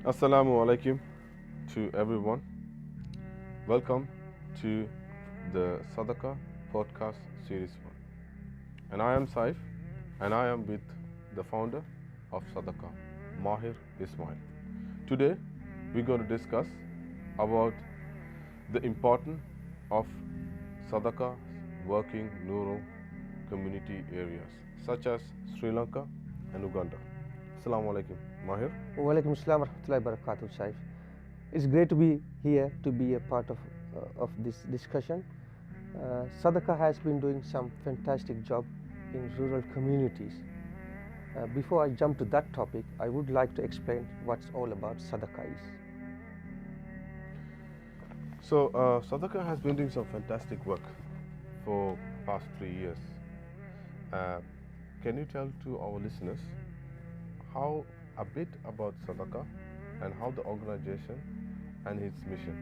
Assalamu alaikum to everyone. Welcome to the Sadhaqa podcast series 1. And I am Saif, and I am with the founder of Sadhaqa, Mahir Ismail. Today we're going to discuss about the importance of Sadhaqa working rural community areas such as Sri Lanka and Uganda. Assalamu alaikum, Mahir. Alaikum, Rahmatullah, barkatuhu, Saif. It's great to be here to be a part of this discussion. Sadhaqa has been doing some fantastic job in rural communities. Before I jump to that topic, I would like to explain what's all about Sadhaqa is. So Sadhaqa has been doing some fantastic work for past 3 years. Can you tell to our listeners how a bit about Sadhaqa and how the organization and its mission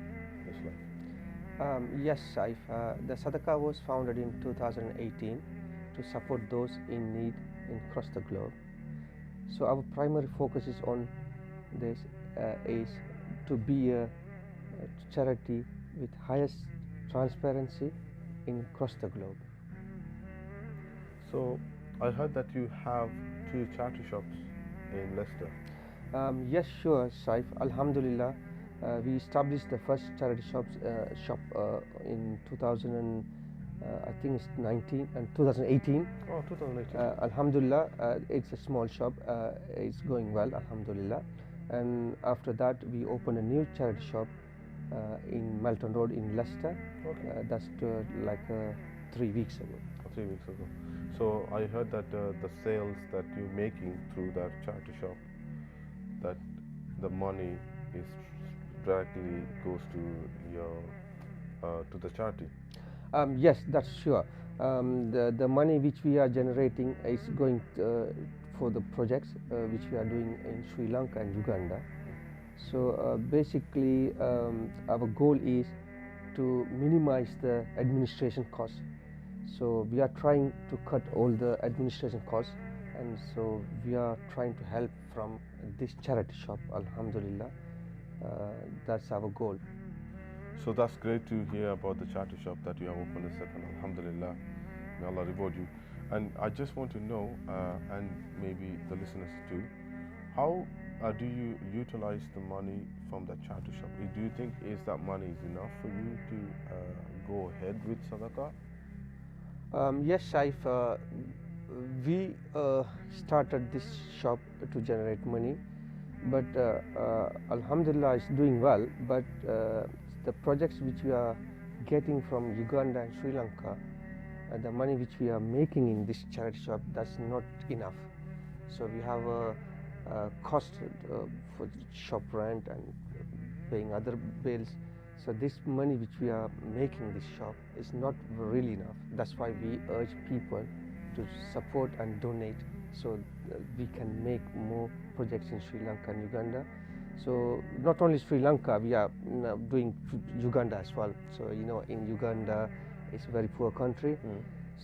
is like? Yes, Saif. The Sadhaqa was founded in 2018 to support those in need across the globe. So our primary focus is on this is to be a charity with highest transparency across the globe. So I heard that you have 2 charity shops in Leicester. Yes, sure, Saif. Alhamdulillah, we established the first charity shop in 2000 and, I think it's 2018. Oh, 2018. Alhamdulillah, it's a small shop. It's going well, Alhamdulillah. And after that, we opened a new charity shop in Melton Road in Leicester. Okay. That's 3 weeks ago. 3 weeks ago. So I heard that the sales that you're making through that charity shop, that the money is directly goes to your to the charity. Yes, that's sure. The money which we are generating is going for the projects which we are doing in Sri Lanka and Uganda. So basically, our goal is to minimize the administration costs. So we are trying to cut all the administration costs, and so we are trying to help from this charity shop. Alhamdulillah, that's our goal. So that's great to hear about the charity shop that you have opened a second. Alhamdulillah, may Allah reward you. And I just want to know, and maybe the listeners too, how do you utilize the money from the charity shop? Do you think is that money is enough for you to go ahead with Sadhaqa? Yes, Saif. We started this shop to generate money, but Alhamdulillah, it's doing well. But the projects which we are getting from Uganda and Sri Lanka, the money which we are making in this charity shop, that's not enough. So we have a cost for shop rent and paying other bills. So this money which we are making in this shop is not really enough. That's why we urge people to support and donate so we can make more projects in Sri Lanka and Uganda. So not only Sri Lanka, we are doing Uganda as well. So in Uganda, it's a very poor country.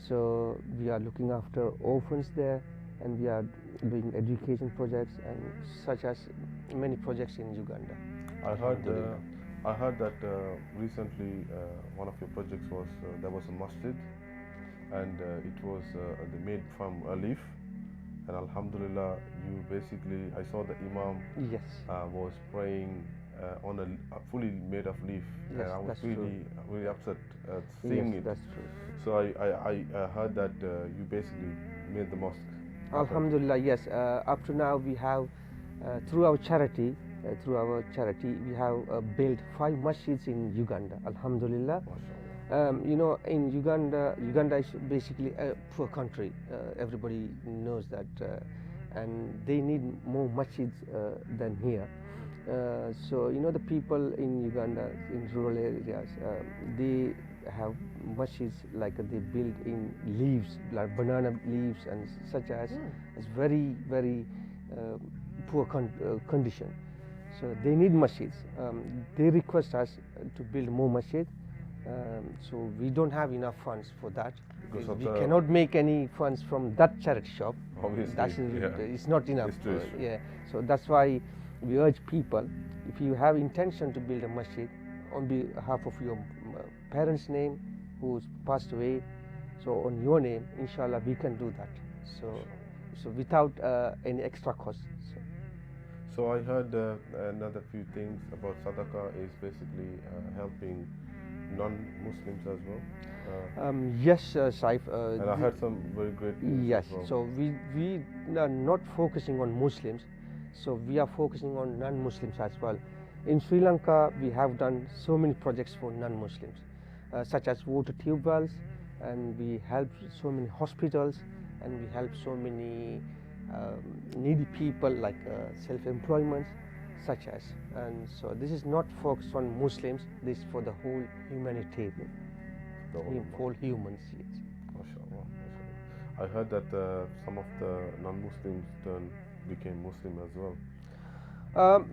So we are looking after orphans there, and we are doing education projects and such as many projects in Uganda. I heard that recently one of your projects was there was a masjid, and it was made from a leaf. And Alhamdulillah, you basically, I saw the Imam Yes. Was praying on a fully made of leaf. Yes, and I was that's really upset seeing Yes, it. that's true. So I heard that you basically made the mosque. Alhamdulillah, yes. Up to now, we have through our charity, we have built 5 masjids in Uganda. Alhamdulillah. In Uganda is basically a poor country. Everybody knows that, and they need more masjids than here. So the people in Uganda, in rural areas, they have masjids like they build in leaves, like banana leaves, and such as it's very poor condition. So they need masjids. They request us to build more masjids. So we don't have enough funds for that. Because we cannot make any funds from that charity shop. Obviously, That's yeah. it's not enough. It's true. Yeah. So that's why we urge people, if you have intention to build a masjid on behalf of your parents' name who's passed away, so on your name, inshallah, we can do that. So without any extra cost. So I heard another few things about Sadhaqa is basically helping non-Muslims as well. Yes, Saif. And I heard some very great news. Yes. as well. So we are not focusing on Muslims. So we are focusing on non-Muslims as well. In Sri Lanka, we have done so many projects for non-Muslims, such as water tube wells, and we help so many hospitals, and we help so many needy people like self-employment, such as. And so this is not focused on Muslims. This is for the whole humanitarian, whole humans. Yes. MashaAllah, MashaAllah. I heard that some of the non-Muslims became Muslim as well.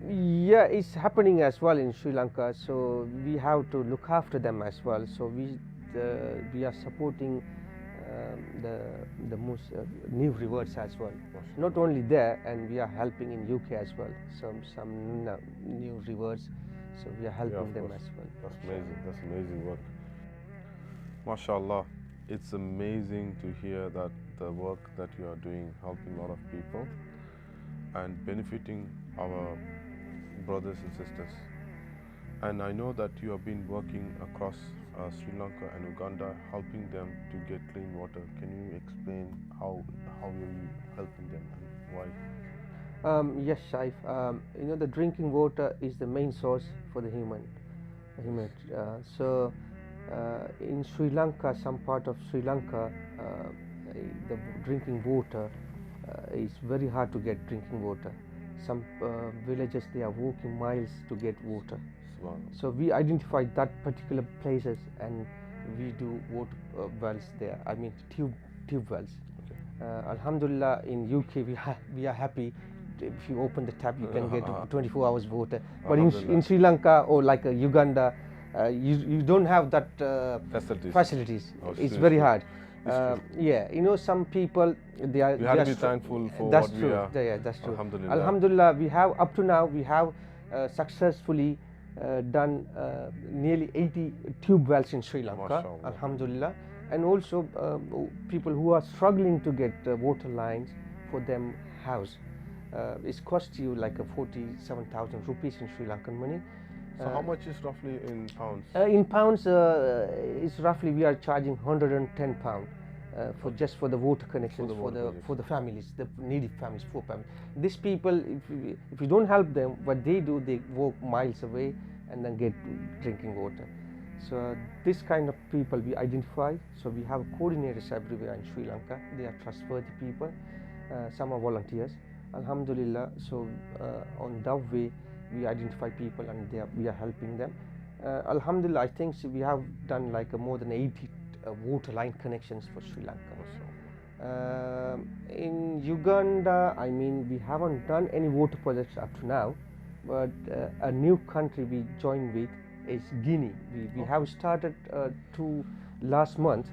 Yeah, it's happening as well in Sri Lanka. So we have to look after them as well. So we are supporting the new reverts as well. Not only there, and we are helping in UK as well. Some new reverts. So we are helping them as well. That's amazing. That's amazing work. MashaAllah, it's amazing to hear that the work that you are doing, helping a lot of people and benefiting our brothers and sisters. And I know that you have been working across Sri Lanka and Uganda, helping them to get clean water. Can you explain how are you helping them and why? Yes, Saif. The drinking water is the main source for the human. So in Sri Lanka, some part of Sri Lanka, the drinking water is very hard to get drinking water. Some villages, they are walking miles to get water. So we identified that particular places, and we do water wells there. I mean tube wells. Okay. Alhamdulillah, in UK we are happy. If you open the tap, you can get 24 hours water. But in Sri Lanka or like Uganda, you don't have that facilities. It's very hard. Yeah, some people we have to be thankful for that's what true. we are. Yeah, that's true. Alhamdulillah. Alhamdulillah, we have up to now we have successfully done nearly 80 tube wells in Sri Lanka. MashaAllah. Alhamdulillah, and also people who are struggling to get water lines for them house. It's cost you like 47,000 rupees in Sri Lankan money. So how much is roughly in pounds? In pounds, it's roughly we are charging 110 pounds just for the water connections for the families, the needy families, poor families. These people, if you don't help them, what they do, they walk miles away and then get drinking water. So this kind of people we identify. So we have coordinators everywhere in Sri Lanka. They are trustworthy people. Some are volunteers. Alhamdulillah. So on that way, we identify people and we are helping them. Alhamdulillah, I think we have done like more than 80 water line connections for Sri Lanka. In Uganda, I mean, we haven't done any water projects up to now, but a new country we joined with is Guinea. We have started last month,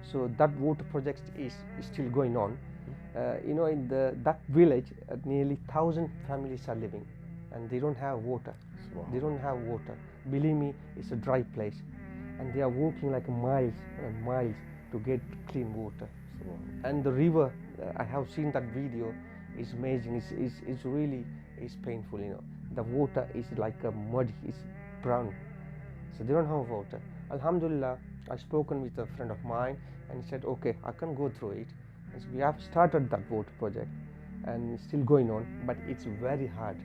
so that water project is still going on. In that village, nearly 1,000 families are living, and they don't have water. They don't have water. Believe me, it's a dry place, and they are walking like miles and miles to get clean water. And the river, I have seen that video, is amazing. It's really painful. The water is like a muddy, it's brown, so they don't have water. Alhamdulillah, I've spoken with a friend of mine, and he said, okay, I can go through it. And so we have started that water project, and it's still going on, but it's very hard.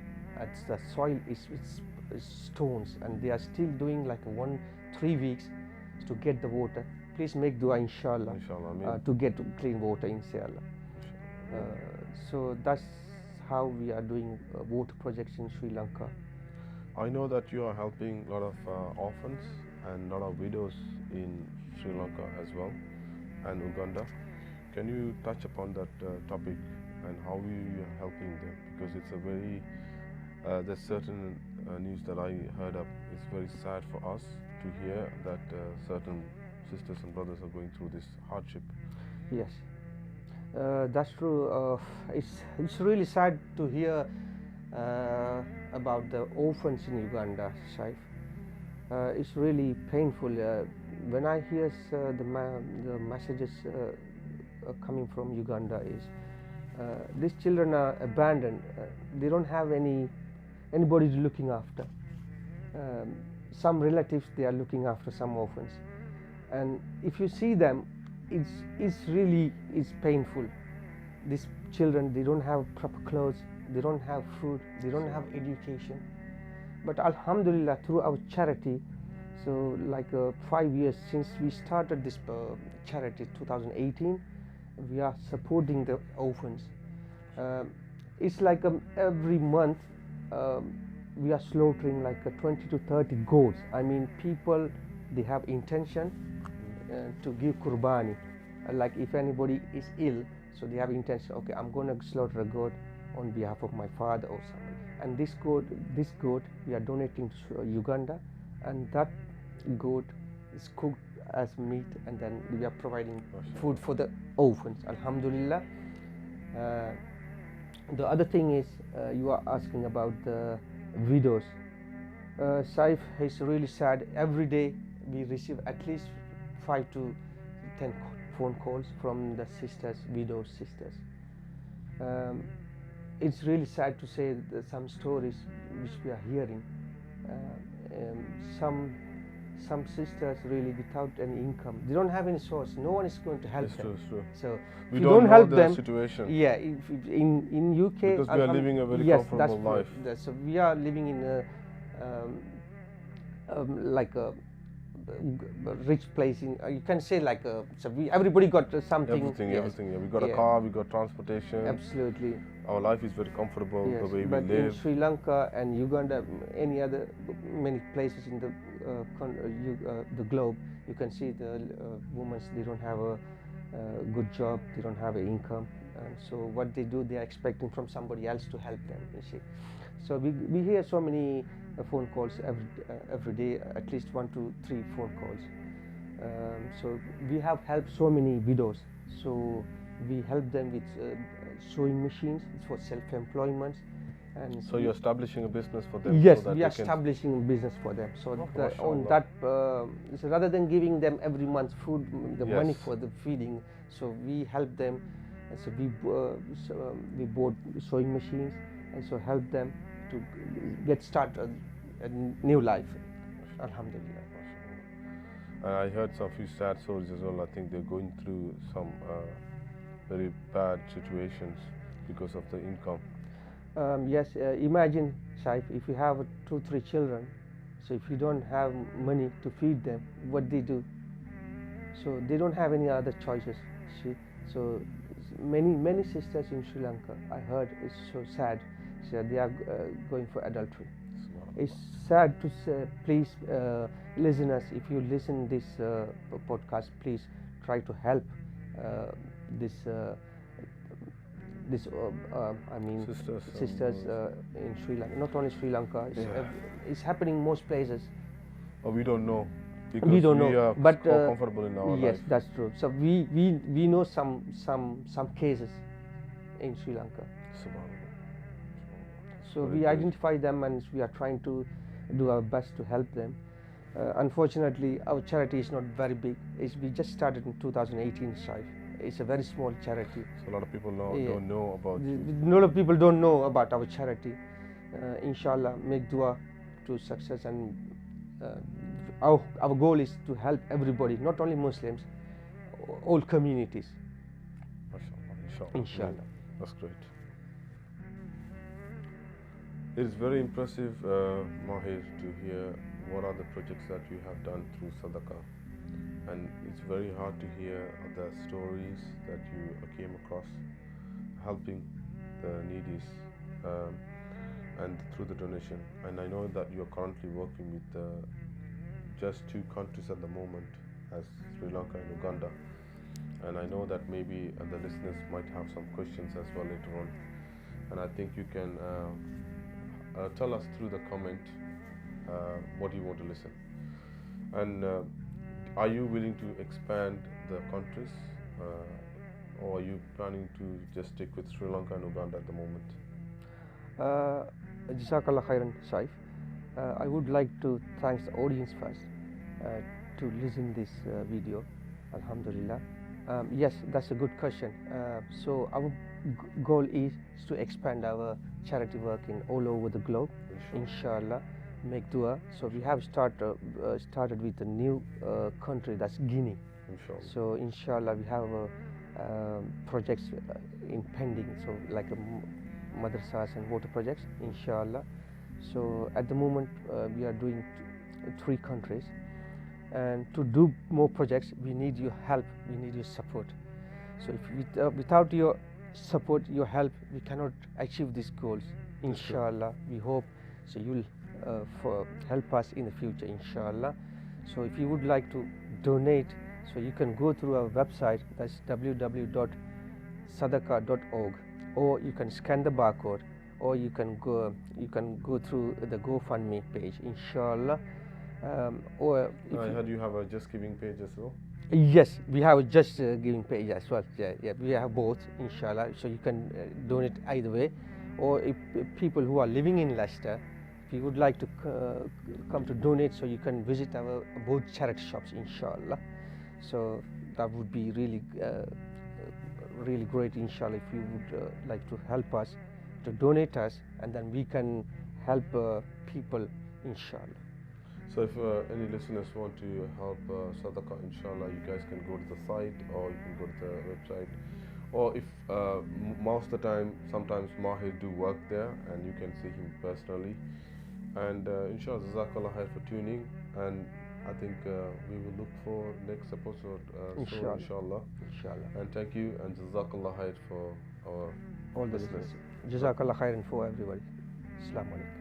The soil is stones, and they are still doing like 3 weeks to get the water. Please make dua, inshallah, to get clean water, inshallah. So that's how we are doing water projects in Sri Lanka. I know that you are helping a lot of orphans and a lot of widows in Sri Lanka as well, and Uganda. Can you touch upon that topic and how you are helping them? Because it's a very there's certain news that I heard up. It's very sad for us to hear that certain sisters and brothers are going through this hardship. Yes, that's true. It's really sad to hear about the orphans in Uganda, Saif. It's really painful. When I hear the messages coming from Uganda is these children are abandoned. They don't have anybody looking after. Some relatives, they are looking after some orphans, and if you see them, it's really painful. These children, they don't have proper clothes, they don't have food, they don't have education. But Alhamdulillah, through our charity, so like 5 years since we started this charity, 2018, we are supporting the orphans. It's like every month we are slaughtering like 20 to 30 goats. I mean, people, they have intention to give qurbani. Like if anybody is ill, so they have intention, okay, I'm going to slaughter a goat on behalf of my father or something. And this goat we are donating to Uganda, and that goat is cooked as meat, and then we are providing food for the orphans. Alhamdulillah. The other thing is, you are asking about the widows. Saif is really sad. Every day we receive at least 5 to 10 phone calls from the sisters, widow sisters. It's really sad to say that some stories which we are hearing. Some sisters really without any income. They don't have any source. No one is going to help them. It's true. So we if don't you don't know help the them, situation. yeah, in UK, because we are living a very yes, comfortable life. So we are living in a like a rich place. You can say like so everybody got something. Everything. Yeah. We got a Yeah. car. We got transportation. Absolutely. Our life is very comfortable. Yes, The way we but live. in Sri Lanka and Uganda, many places in the globe, you can see the women, they don't have a good job, they don't have an income, and so what they do, they are expecting from somebody else to help them. You see, so we hear so many phone calls every day, at least 1 to 3 phone calls. So we have helped so many widows. So we help them with sewing machines. It's for self-employment. And So you're establishing a business for them. yes, so that we are they can establishing a business for them. So on mashallah. that, so rather than giving them every month food, the money Yes. for the feeding, so we help them. And so we bought sewing machines, and so help them to get started a new life. Alhamdulillah. And I heard some few sad stories as well. I think they're going through some very bad situations because of the income. Yes, imagine, Saif, if you have 2, 3 children, so if you don't have money to feed them, what they do? So they don't have any other choices. See? So many sisters in Sri Lanka, I heard, it's so sad. So they are going for adultery. It's sad to say. Please, listeners, if you listen this podcast, please try to help this. I mean, sisters in Sri Lanka. Not only Sri Lanka, it's happening most places. Oh, we don't know. Because We don't we know, are but comfortable in our yes, life. that's true. So we know some cases in Sri Lanka. Subhanallah. So Very we good. identify them, and we are trying to do our best to help them. Unfortunately, our charity is not very big. We just started in 2018, Saif. It's a very small charity. So a lot of people Yeah. don't know about you. A lot of people don't know about our charity. Inshallah, make dua to success, and our goal is to help everybody, not only Muslims, all communities. MashaAllah, Inshallah. That's great. It is very impressive, Mahir, to hear what are the projects that you have done through Sadhaqa. And it's very hard to hear the stories that you came across helping the needies and through the donation. And I know that you're currently working with just 2 countries at the moment, as Sri Lanka and Uganda. And I know that maybe the listeners might have some questions as well later on. And I think you can tell us through the comment what you want to listen. And are you willing to expand the countries, or are you planning to just stick with Sri Lanka and Uganda at the moment? Jazakallah khairan, Saif. I would like to thank the audience first to listen this video. Alhamdulillah. Yes, that's a good question. So our goal is to expand our charity work in all over the globe. Inshallah, make dua. So we have started with a new country, that's Guinea. Inshallah. So inshallah we have projects in pending. So like madrasas and water projects. Inshallah. So at the moment we are doing 3 countries. And to do more projects, we need your help, we need your support. So if without your support, your help, we cannot achieve these goals. Inshallah, we hope so you'll help us in the future, inshallah. So if you would like to donate, so you can go through our website, that's www.sadhaqa.org, or you can scan the barcode, or you can go through the GoFundMe page, inshallah. Or I heard you have a Just Giving page as well. Yes, we have a Just Giving page as well. Yeah, we have both, inshallah. So you can donate either way. Or if people who are living in Leicester, if you would like to come to donate, so you can visit our both charity shops, inshallah. So that would be really great, inshallah, if you would like to help us, to donate us, and then we can help people, inshallah. So if any listeners want to help Sadhaqa, inshallah, you guys can go to the site, or you can go to the website, or if most of the time, sometimes Mahir do work there and you can see him personally. And inshallah, jazakallah khair for tuning, and I think we will look for next episode soon, inshallah. And thank you, and jazakallah khair for our all the listeners. Jazakallah khairan for everybody. Assalamu alaikum.